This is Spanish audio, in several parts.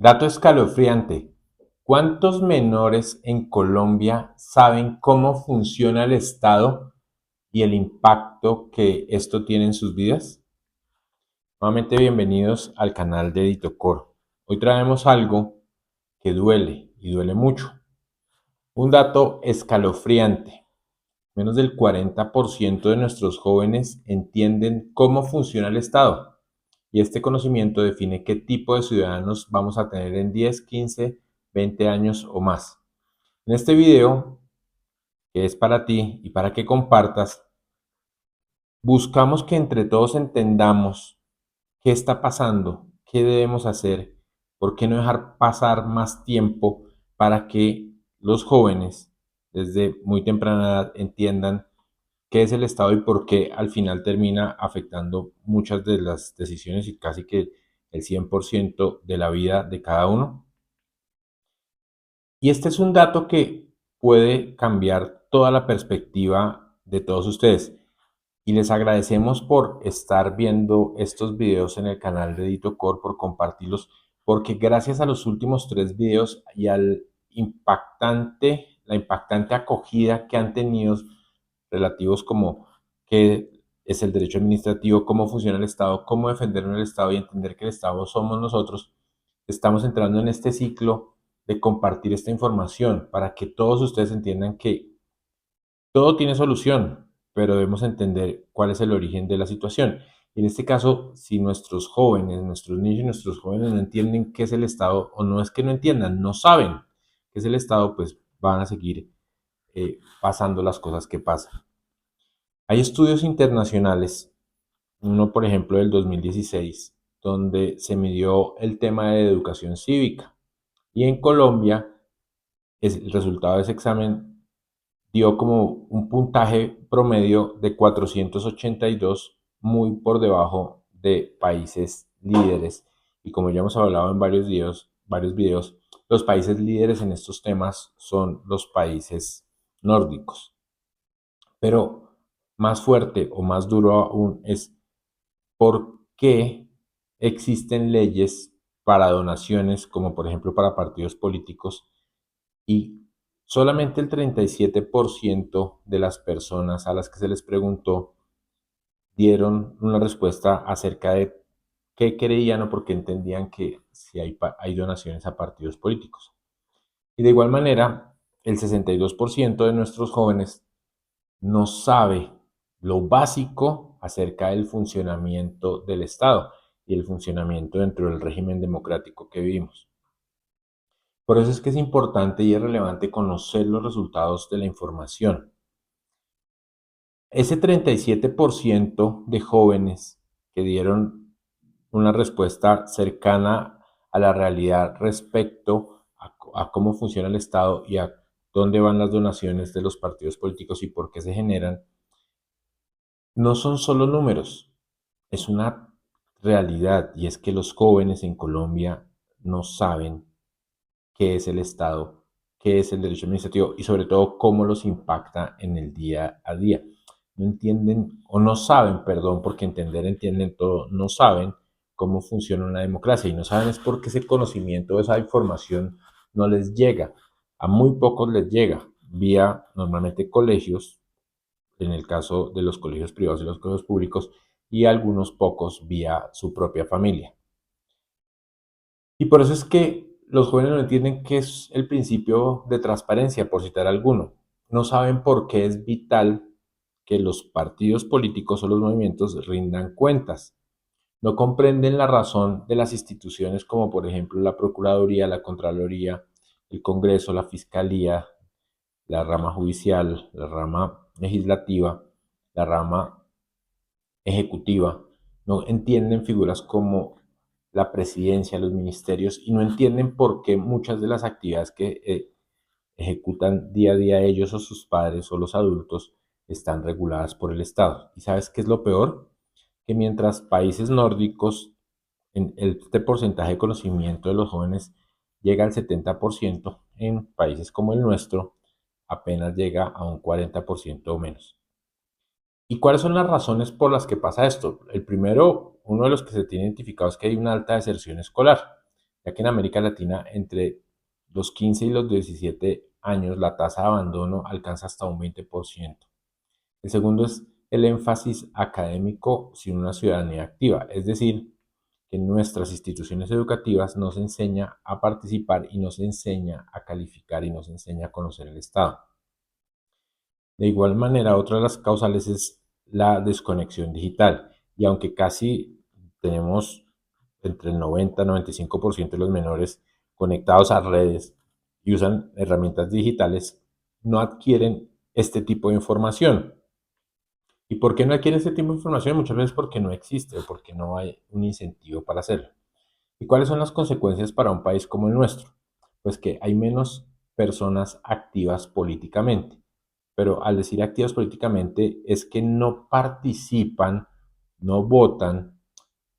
Dato escalofriante. ¿Cuántos menores en Colombia saben cómo funciona el Estado y el impacto que esto tiene en sus vidas? Nuevamente bienvenidos al canal de Editocor. Hoy traemos algo que duele y duele mucho. Un dato escalofriante. Menos del 40% de nuestros jóvenes entienden cómo funciona el Estado. Y este conocimiento define qué tipo de ciudadanos vamos a tener en 10, 15, 20 años o más. En este video, que es para ti y para que compartas, buscamos que entre todos entendamos qué está pasando, qué debemos hacer, por qué no dejar pasar más tiempo para que los jóvenes desde muy temprana edad entiendan qué es el Estado y por qué al final termina afectando muchas de las decisiones y casi que el 100% de la vida de cada uno. Y este es un dato que puede cambiar toda la perspectiva de todos ustedes. Y les agradecemos por estar viendo estos videos en el canal de Editocor, por compartirlos, porque gracias a los últimos 3 videos y la impactante acogida que han tenido relativos como qué es el derecho administrativo, cómo funciona el Estado, cómo defender el Estado y entender que el Estado somos nosotros, estamos entrando en este ciclo de compartir esta información para que todos ustedes entiendan que todo tiene solución, pero debemos entender cuál es el origen de la situación. Y en este caso, si nuestros jóvenes, nuestros niños y nuestros jóvenes no entienden qué es el Estado, o no es que no entiendan, no saben qué es el Estado, pues van a seguir pasando las cosas que pasan. Hay estudios internacionales, uno por ejemplo del 2016, donde se midió el tema de educación cívica. Y en Colombia, el resultado de ese examen dio como un puntaje promedio de 482, muy por debajo de países líderes. Y como ya hemos hablado en varios videos, los países líderes en estos temas son los países nórdicos. Pero más fuerte o más duro aún es por qué existen leyes para donaciones, como por ejemplo para partidos políticos, y solamente el 37% de las personas a las que se les preguntó dieron una respuesta acerca de qué creían o por qué entendían que si hay donaciones a partidos políticos. Y de igual manera, el 62% de nuestros jóvenes no sabe lo básico acerca del funcionamiento del Estado y el funcionamiento dentro del régimen democrático que vivimos. Por eso es que es importante y es relevante conocer los resultados de la información. Ese 37% de jóvenes que dieron una respuesta cercana a la realidad respecto a cómo funciona el Estado y a dónde van las donaciones de los partidos políticos y por qué se generan, no son solo números, es una realidad, y es que los jóvenes en Colombia no saben qué es el Estado, qué es el derecho administrativo y sobre todo cómo los impacta en el día a día. No entienden o no saben, perdón, porque entender entienden todo, no saben cómo funciona una democracia y no saben es porque ese conocimiento, esa información no les llega. A muy pocos les llega vía normalmente colegios, en el caso de los colegios privados y los colegios públicos, y algunos pocos vía su propia familia. Y por eso es que los jóvenes no entienden qué es el principio de transparencia, por citar alguno. No saben por qué es vital que los partidos políticos o los movimientos rindan cuentas. No comprenden la razón de las instituciones como por ejemplo la Procuraduría, la Contraloría, el Congreso, la Fiscalía, la rama judicial, la rama legislativa, la rama ejecutiva. No entienden figuras como la presidencia, los ministerios, y no entienden por qué muchas de las actividades que ejecutan día a día ellos o sus padres o los adultos están reguladas por el Estado. ¿Y sabes qué es lo peor? Que mientras países nórdicos, en este porcentaje de conocimiento de los jóvenes llega al 70%, en países como el nuestro apenas llega a un 40% o menos. ¿Y cuáles son las razones por las que pasa esto? El primero, uno de los que se tiene identificado es que hay una alta deserción escolar. ya que en América Latina entre los 15 y los 17 años la tasa de abandono alcanza hasta un 20%. El segundo es el énfasis académico sin una ciudadanía activa, es decir, que en nuestras instituciones educativas nos enseña a participar y nos enseña a calificar y nos enseña a conocer el Estado. De igual manera, otra de las causales es la desconexión digital. Y aunque casi tenemos entre el 90 y 95% de los menores conectados a redes y usan herramientas digitales, no adquieren este tipo de información. ¿Y por qué no adquieren este tipo de información? Muchas veces porque no existe o porque no hay un incentivo para hacerlo. ¿Y cuáles son las consecuencias para un país como el nuestro? Pues que hay menos personas activas políticamente. Pero al decir activas políticamente es que no participan, no votan,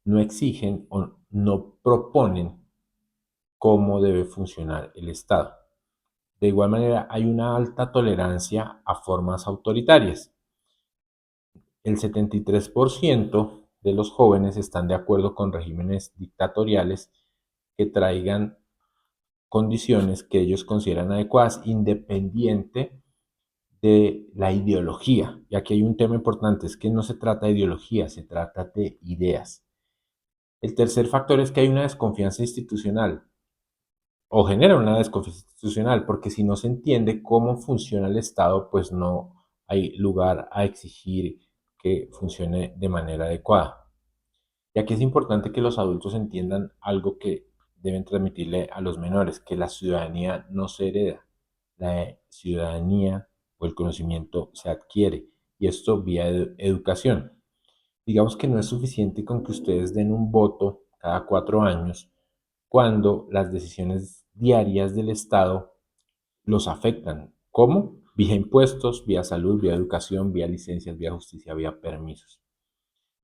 no exigen o no proponen cómo debe funcionar el Estado. De igual manera, hay una alta tolerancia a formas autoritarias. El 73% de los jóvenes están de acuerdo con regímenes dictatoriales que traigan condiciones que ellos consideran adecuadas, independiente de la ideología. Y aquí hay un tema importante, es que no se trata de ideología, se trata de ideas. El tercer factor es que hay una desconfianza institucional o genera una desconfianza institucional, porque si no se entiende cómo funciona el Estado, pues no hay lugar a exigir que funcione de manera adecuada. Y aquí es importante que los adultos entiendan algo que deben transmitirle a los menores, que la ciudadanía no se hereda, la ciudadanía o el conocimiento se adquiere, y esto vía educación. Digamos que no es suficiente con que ustedes den un voto cada 4 años cuando las decisiones diarias del Estado los afectan. ¿Cómo? Vía impuestos, vía salud, vía educación, vía licencias, vía justicia, vía permisos.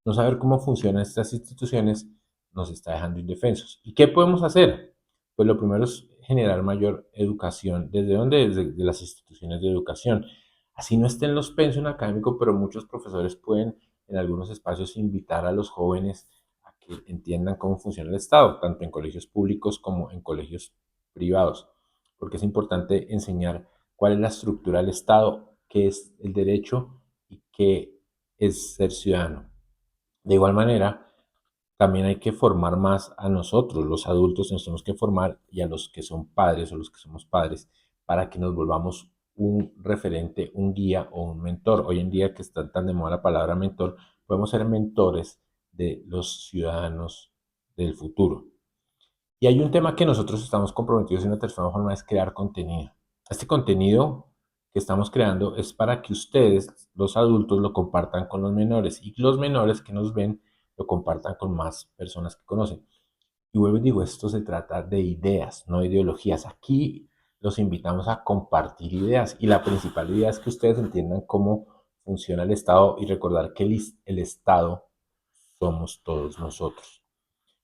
No saber cómo funcionan estas instituciones nos está dejando indefensos. ¿Y qué podemos hacer? Pues lo primero es generar mayor educación. ¿Desde dónde? Desde las instituciones de educación. Así no estén los pensión académicos, pero muchos profesores pueden en algunos espacios invitar a los jóvenes a que entiendan cómo funciona el Estado, tanto en colegios públicos como en colegios privados, porque es importante enseñar cuál es la estructura del Estado, qué es el derecho y qué es ser ciudadano. De igual manera, también hay que formar más a nosotros, los adultos, nos tenemos que formar y a los que son padres o los que somos padres para que nos volvamos un referente, un guía o un mentor. Hoy en día que está tan de moda la palabra mentor, podemos ser mentores de los ciudadanos del futuro. Y hay un tema que nosotros estamos comprometidos en la tercera forma, es crear contenido. Este contenido que estamos creando es para que ustedes, los adultos, lo compartan con los menores y los menores que nos ven lo compartan con más personas que conocen. Y vuelvo y digo, esto se trata de ideas, no de ideologías. Aquí los invitamos a compartir ideas y la principal idea es que ustedes entiendan cómo funciona el Estado y recordar que el Estado somos todos nosotros.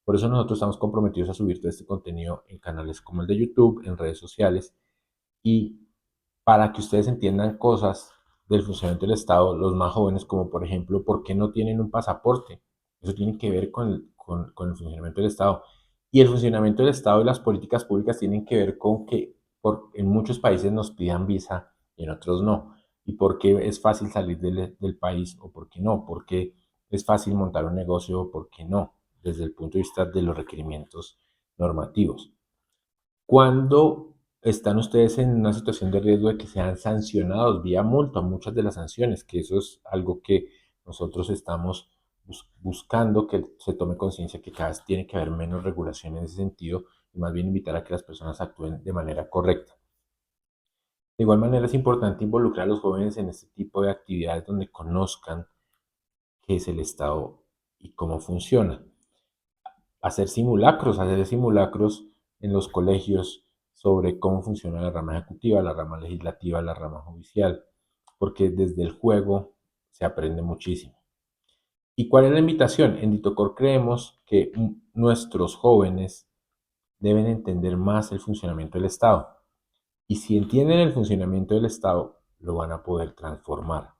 Por eso nosotros estamos comprometidos a subir todo este contenido en canales como el de YouTube, en redes sociales y para que ustedes entiendan cosas del funcionamiento del Estado, los más jóvenes, como por ejemplo, ¿por qué no tienen un pasaporte? Eso tiene que ver con el funcionamiento del Estado. Y el funcionamiento del Estado y las políticas públicas tienen que ver con que en muchos países nos pidan visa y en otros no. ¿Y por qué es fácil salir del país o por qué no? ¿Por qué es fácil montar un negocio o por qué no? Desde el punto de vista de los requerimientos normativos. ¿Cuándo están ustedes en una situación de riesgo de que sean sancionados vía multa? Muchas de las sanciones, que eso es algo que nosotros estamos buscando que se tome conciencia que cada vez tiene que haber menos regulación en ese sentido y más bien invitar a que las personas actúen de manera correcta. De igual manera es importante involucrar a los jóvenes en este tipo de actividades donde conozcan qué es el Estado y cómo funciona. Hacer simulacros en los colegios sobre cómo funciona la rama ejecutiva, la rama legislativa, la rama judicial, porque desde el juego se aprende muchísimo. ¿Y cuál es la invitación? En Ditocor creemos que nuestros jóvenes deben entender más el funcionamiento del Estado. Y si entienden el funcionamiento del Estado, lo van a poder transformar.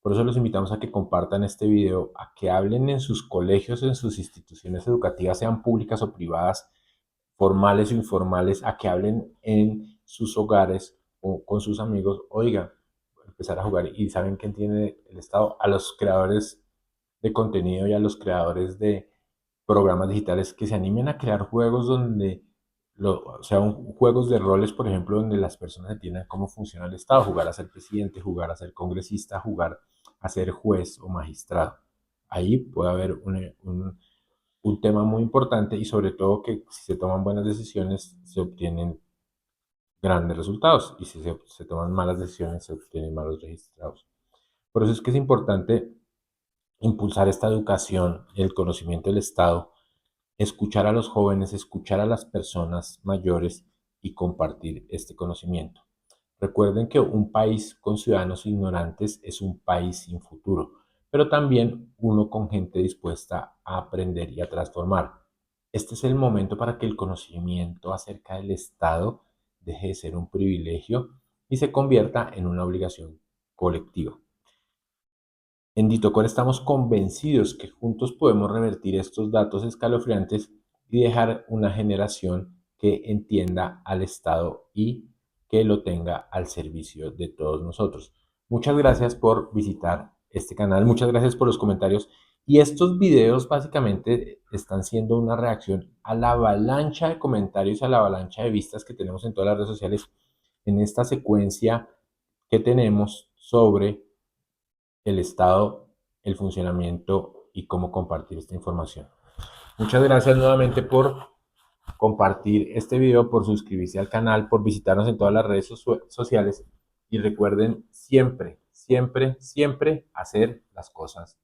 Por eso los invitamos a que compartan este video, a que hablen en sus colegios, en sus instituciones educativas, sean públicas o privadas, formales o informales, a que hablen en sus hogares o con sus amigos. Oiga, empezar a jugar. Y saben quién tiene el Estado, a los creadores de contenido y a los creadores de programas digitales que se animen a crear juegos donde, o sea, juegos de roles, por ejemplo, donde las personas entiendan cómo funciona el Estado, jugar a ser presidente, jugar a ser congresista, jugar a ser juez o magistrado. Ahí puede haber un tema muy importante y sobre todo que si se toman buenas decisiones se obtienen grandes resultados y si se toman malas decisiones se obtienen malos resultados. Por eso es que es importante impulsar esta educación, el conocimiento del Estado, escuchar a los jóvenes, escuchar a las personas mayores y compartir este conocimiento. Recuerden que un país con ciudadanos ignorantes es un país sin futuro, pero también uno con gente dispuesta a aprender y a transformar. Este es el momento para que el conocimiento acerca del Estado deje de ser un privilegio y se convierta en una obligación colectiva. En Ditocor estamos convencidos que juntos podemos revertir estos datos escalofriantes y dejar una generación que entienda al Estado y que lo tenga al servicio de todos nosotros. Muchas gracias por visitar este canal, muchas gracias por los comentarios y estos videos básicamente están siendo una reacción a la avalancha de comentarios, a la avalancha de vistas que tenemos en todas las redes sociales en esta secuencia que tenemos sobre el Estado, el funcionamiento y cómo compartir esta información. Muchas gracias nuevamente por compartir este video, por suscribirse al canal, por visitarnos en todas las redes sociales y recuerden siempre, siempre, siempre hacer las cosas